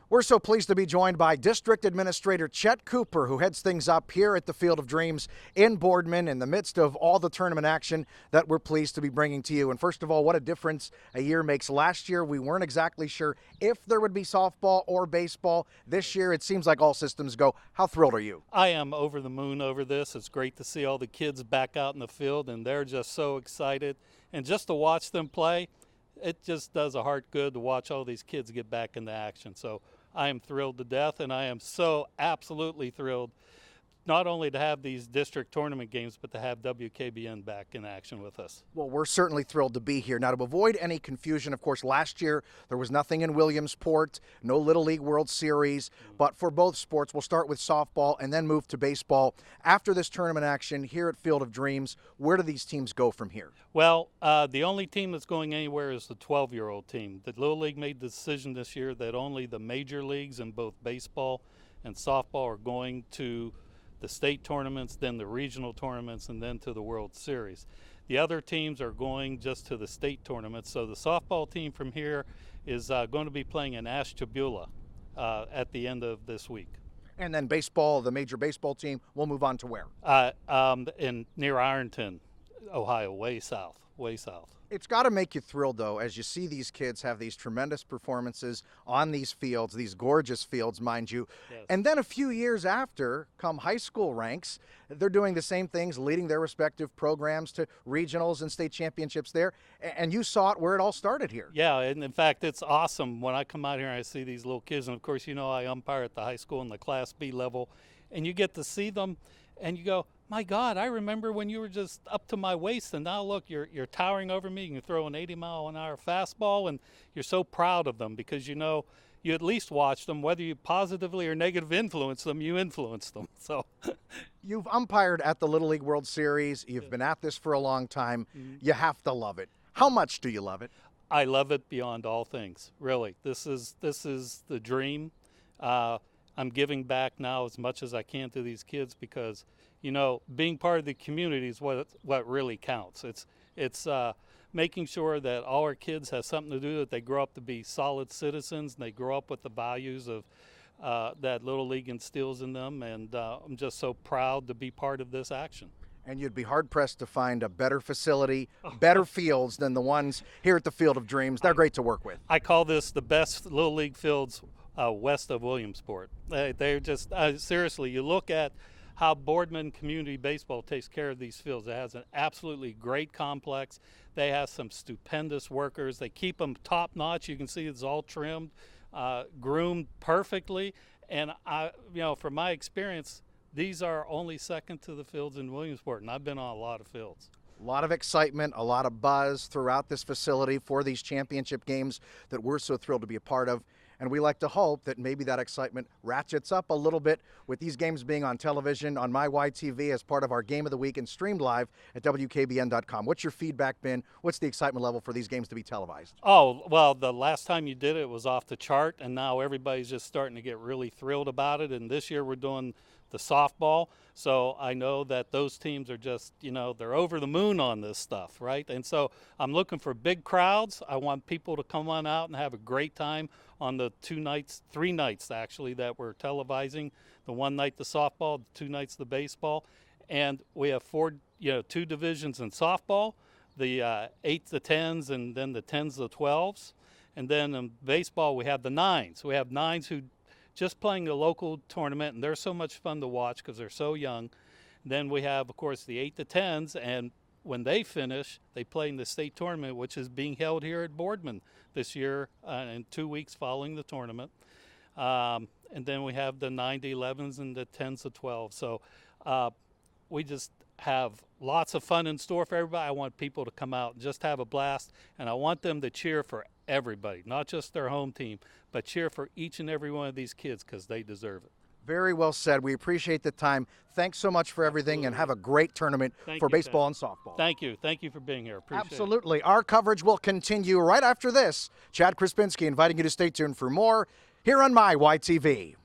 We're so pleased to be joined by District Administrator Chet Cooper, who heads things up here at the Field of Dreams in Boardman in the midst of all the tournament action that we're pleased to be bringing to you. And first of all, what a difference a year makes. Last year, we weren't exactly sure if there would be softball or baseball. This year, it seems like all systems go. How thrilled are you? I am over the moon over this. It's great to see all the kids back out in the field, and they're just so excited. And just to watch them play, it just does a heart good to watch all these kids get back into action. So I am thrilled to death, and I am so absolutely thrilled not only to have these district tournament games, but to have WKBN back in action with us. Well, we're certainly thrilled to be here. Now, to avoid any confusion, of course, last year there was nothing in Williamsport, no Little League World Series, but for both sports, we'll start with softball and then move to baseball. After this tournament action here at Field of Dreams, where do these teams go from here? Well, the only team that's going anywhere is the 12-year-old team. The Little League made the decision this year that only the major leagues in both baseball and softball are going to the state tournaments, then the regional tournaments, and then to the World Series. The other teams are going just to the state tournaments. So the softball team from here is going to be playing in Ashtabula at the end of this week. And then baseball, the major baseball team, will move on to where? Near Ironton, Ohio, way south, way south. It's got to make you thrilled, though, as you see these kids have these tremendous performances on these fields, these gorgeous fields, mind you. Yes. And then a few years after, come high school ranks, they're doing the same things, leading their respective programs to regionals and state championships there. And you saw it where it all started here. Yeah, and in fact, it's awesome when I come out here and I see these little kids. And, of course, you know I umpire at the high school and the Class B level. And you get to see them, and you go, my God, I remember when you were just up to my waist, and now look, you're towering over me. You can throw an 80-mile-an-hour fastball, and you're so proud of them because you know you at least watched them. Whether you positively or negatively influence them, you influence them. So, you've umpired at the Little League World Series. You've been at this for a long time. You have to love it. How much do you love it? I love it beyond all things. Really, this is the dream. I'm giving back now as much as I can to these kids because, you know, being part of the community is what really counts. It's making sure that all our kids have something to do, that they grow up to be solid citizens, and they grow up with the values of that Little League instills in them. And I'm just so proud to be part of this action. And you'd be hard-pressed to find a better facility, better fields than the ones here at the Field of Dreams. They're great to work with. I call this the best Little League fields west of Williamsport. They're just, seriously, you look at how Boardman Community Baseball takes care of these fields. It has an absolutely great complex. They have some stupendous workers. They keep them top-notch. You can see it's all trimmed, groomed perfectly. And, from my experience, these are only second to the fields in Williamsport, and I've been on a lot of fields. A lot of excitement, a lot of buzz throughout this facility for these championship games that we're so thrilled to be a part of. And we like to hope that maybe that excitement ratchets up a little bit with these games being on television on my YTV as part of our Game of the Week and streamed live at WKBN.com. What's your feedback been? What's the excitement level for these games to be televised? Oh, well, the last time you did it was off the chart, and now everybody's just starting to get really thrilled about it. And this year we're doing the softball. So I know that those teams are just, they're over the moon on this stuff, right? And so I'm looking for big crowds. I want people to come on out and have a great time on the 3 nights actually that we're televising. The one night the softball, the 2 nights the baseball. And we have 2 divisions in softball, the 8s to 10s and then the 10s to 12s. And then in baseball we have the 9s. We have 9s who just playing the local tournament, and they're so much fun to watch because they're so young. Then we have, of course, the 8 to 10s, and when they finish, they play in the state tournament, which is being held here at Boardman this year in 2 weeks following the tournament. And then we have the 9 to 11s and the 10s to 12s. So we just have lots of fun in store for everybody. I want people to come out and just have a blast, and I want them to cheer for everybody, not just their home team, but cheer for each and every one of these kids because they deserve it. Very well said. We appreciate the time. Thanks so much for everything. Absolutely. And have a great tournament for baseball and softball. Thank you. Thank you for being here. Appreciate Absolutely. Our coverage will continue right after this. Chad Krispinski inviting you to stay tuned for more here on my YTV.